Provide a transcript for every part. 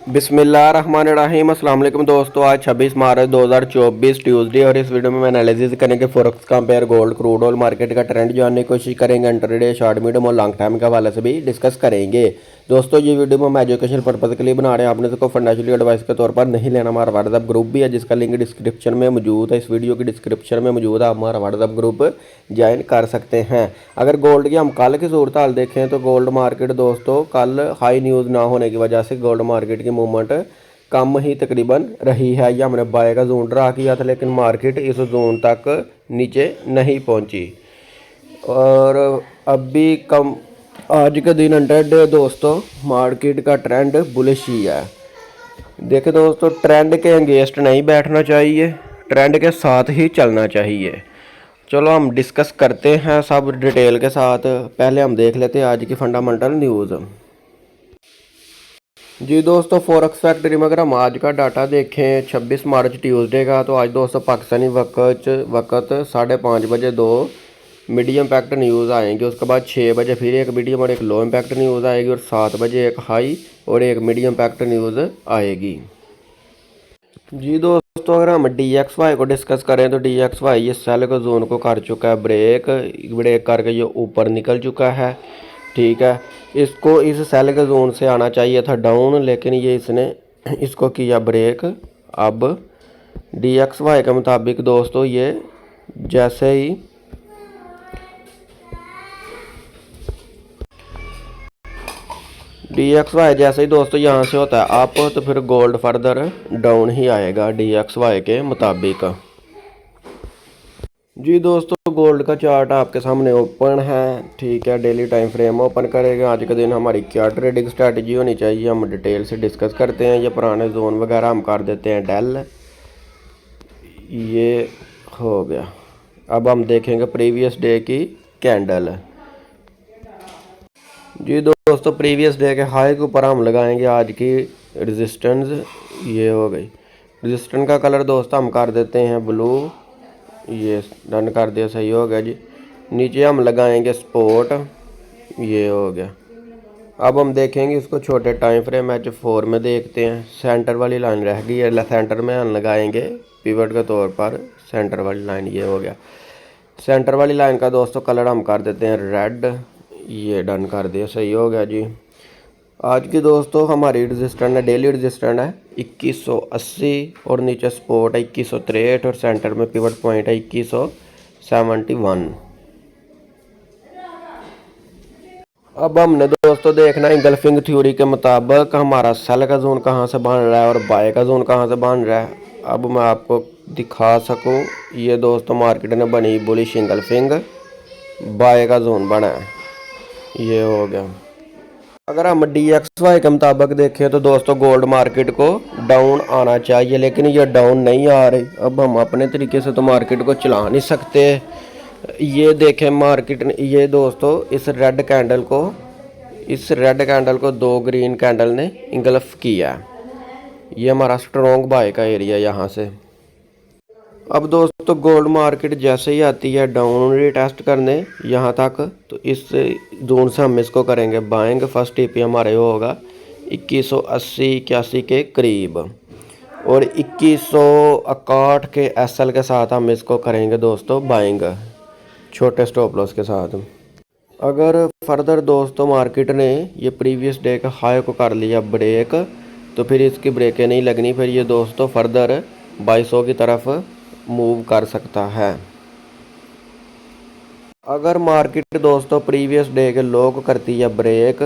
बिस्मिल्लाहिर्रहमानिर्रहीम। अस्सलाम वालेकुम दोस्तों, आज 26 मार्च 2024 ट्यूसडे और इस वीडियो में एनालिसिस करेंगे forex compare gold crude oil market का ट्रेंड जानने की कोशिश करेंगे। इंटरडे शॉर्ट मीडियम और लॉन्ग टाइम के हवाले से भी डिस्कस करेंगे। दोस्तों ये वीडियो हम एजुकेशन पर्पज़ के लिए बना रहे हैं, आपने इसको फाइनेंशियली एडवाइस के तौर पर नहीं लेना। हमारा व्हाट्सएप ग्रुप भी है जिसका लिंक डिस्क्रिप्शन में मौजूद है, इस वीडियो की डिस्क्रिप्शन में मौजूद है। आप हमारा व्हाट्सएप ग्रुप ज्वाइन कर सकते हैं। अगर गोल्ड की हम कल की सूरत हाल देखें तो गोल्ड मार्केट दोस्तों कल हाई न्यूज़ ना होने की वजह से गोल्ड मार्केट की मूवमेंट कम ही तकरीबन रही है। यह हमने बाय का जोन ड्रा किया था लेकिन मार्केट इस जोन तक नीचे नहीं पहुंची और अभी कम आज के दिन 100 डे दोस्तों मार्केट का ट्रेंड बुलिश ही है। देखिए दोस्तों, ट्रेंड के अगेंस्ट नहीं बैठना चाहिए, ट्रेंड के साथ ही चलना चाहिए। चलो हम डिस्कस करते हैं सब डिटेल के साथ। पहले हम देख लेते हैं आज की फंडामेंटल न्यूज़। जी दोस्तों, फॉरेक्स फैक्ट्री में अगर हम आज का डाटा देखें 26 मार्च ट्यूसडे का, तो आज दोस्तों पाकिस्तानी वक्त 5:30 बजे 2 मीडियम इम्पैक्ट न्यूज़ आएंगे। उसके बाद 6 बजे फिर एक मीडियम और एक लो इम्पैक्ट न्यूज़ आएगी और 7 बजे एक हाई और एक मीडियम इम्पैक्ट न्यूज़ आएगी। जी दोस्तों, अगर हम DXY को डिस्कस करें तो DXY ये सेल को जोन को कर चुका है ब्रेक करके ये ऊपर निकल चुका है। ठीक है, इसको इस सेल के जोन से आना चाहिए था डाउन, लेकिन ये इसने इसको किया ब्रेक। अब DXY के मुताबिक दोस्तों ये जैसे ही DXY जैसे ही दोस्तों यहाँ से होता है अप, तो फिर गोल्ड फर्दर डाउन ही आएगा DXY के मुताबिक। जी दोस्तों, गोल्ड का चार्ट आपके सामने ओपन है। ठीक है, डेली टाइम फ्रेम ओपन करेगा। आज के दिन हमारी क्या ट्रेडिंग स्ट्रैटेजी होनी चाहिए हम डिटेल से डिस्कस करते हैं। ये पुराने जोन वगैरह हम कर देते हैं डेल, ये हो गया। अब हम देखेंगे प्रीवियस डे की कैंडल। जी दोस्तों, प्रीवियस डे के हाई के ऊपर हम लगाएंगे आज की रेजिस्टेंस, ये हो गई। रेजिस्टेंस का कलर दोस्तों हम कर देते हैं ब्लू, ये डन कर दिया, सही हो गया जी। नीचे हम लगाएंगे स्पॉट, ये हो गया। अब हम देखेंगे इसको छोटे टाइम फ्रेम H4 में देखते हैं। सेंटर वाली लाइन रह गई है, सेंटर में हम लगाएंगे पिवट के तौर पर सेंटर वाली लाइन, ये हो गया। सेंटर वाली लाइन का दोस्तों कलर हम कर देते हैं रेड, ये डन कर दिया, सही हो गया जी। आज की दोस्तों हमारी रजिस्टेंस है, डेली रजिस्टेंस है 2180 और नीचे सपोर्ट है 2163 और सेंटर में पिवट पॉइंट है 2171। अब हमने दोस्तों देखना है इंगल्फिंग थ्योरी के मुताबिक हमारा सेल का जोन कहाँ से बन रहा है और बाय का जोन कहाँ से बन रहा है। अब मैं आपको दिखा सकूँ, ये दोस्तों मार्केट ने बनी बुलिश इंगल्फिंग, बाय का जोन बना है, ये हो गया। अगर हम DXY के मुताबिक देखें तो दोस्तों गोल्ड मार्केट को डाउन आना चाहिए, लेकिन ये डाउन नहीं आ रही। अब हम अपने तरीके से तो मार्केट को चला नहीं सकते। ये देखें मार्केट ने, ये दोस्तों इस रेड कैंडल को 2 ग्रीन कैंडल ने इंगल्फ किया। ये हमारा स्ट्रॉन्ग बाय का एरिया यहाँ से। अब दोस्तों गोल्ड मार्केट जैसे ही आती है डाउन रीटेस्ट करने यहाँ तक, तो इस जोन से हम इसको करेंगे बाइंग। फर्स्ट टीपी हमारे होगा 2180-81 के करीब और 2161 के SL के साथ हम इसको करेंगे दोस्तों बाइंग, छोटे स्टॉप लॉस के साथ। अगर फर्दर दोस्तों मार्केट ने ये प्रीवियस डे का हाई को कर लिया ब्रेक, तो फिर इसकी ब्रेकें नहीं लगनी, फिर ये दोस्तों फर्दर 2200 की तरफ मूव कर सकता है। अगर मार्केट दोस्तों प्रीवियस डे के लो को करती है ब्रेक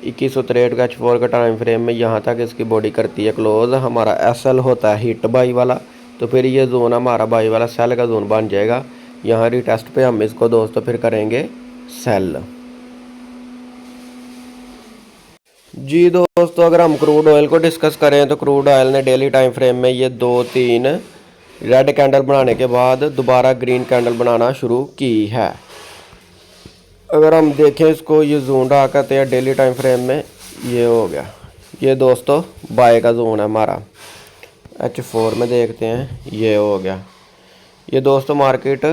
2163 का H4 का टाइम फ्रेम में, यहाँ तक इसकी बॉडी करती है क्लोज, हमारा SL होता है हिट बाई वाला, तो फिर ये जोन हमारा बाई वाला सेल का जोन बन जाएगा। यहाँ रीटेस्ट पे हम इसको दोस्तों फिर करेंगे सेल। जी दोस्तों, अगर हम क्रूड ऑयल को डिस्कस करें तो क्रूड ऑयल ने डेली टाइम फ्रेम में ये 2-3 रेड कैंडल बनाने के बाद दोबारा ग्रीन कैंडल बनाना शुरू की है। अगर हम देखें इसको, ये जोन रहा करते हैं डेली टाइम फ्रेम में, ये हो गया। ये दोस्तों बाय का जोन है हमारा, H4 में देखते हैं, ये हो गया। ये दोस्तों मार्केट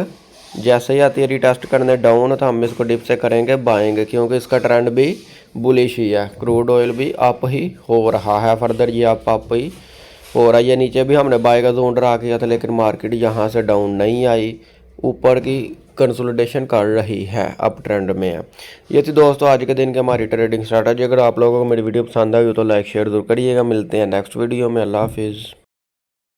जैसे ही आती है रीटेस्ट करने डाउन, तो हम इसको डिप से करेंगे बाइंग, क्योंकि इसका ट्रेंड भी बुलिश ही है। क्रूड ऑयल भी अप ही हो रहा है, फर्दर ये अप ही हो रहा है। ये नीचे भी हमने बाय का जोन ड्रा किया था, लेकिन मार्केट यहाँ से डाउन नहीं आई, ऊपर की कंसोलिडेशन कर रही है, अप ट्रेंड में है। ये थी दोस्तों आज के दिन की हमारी ट्रेडिंग स्ट्रैटेजी। अगर आप लोगों को मेरी वीडियो पसंद आई हो तो लाइक शेयर जरूर करिएगा। मिलते हैं नेक्स्ट वीडियो में। अल्लाह हाफिज़।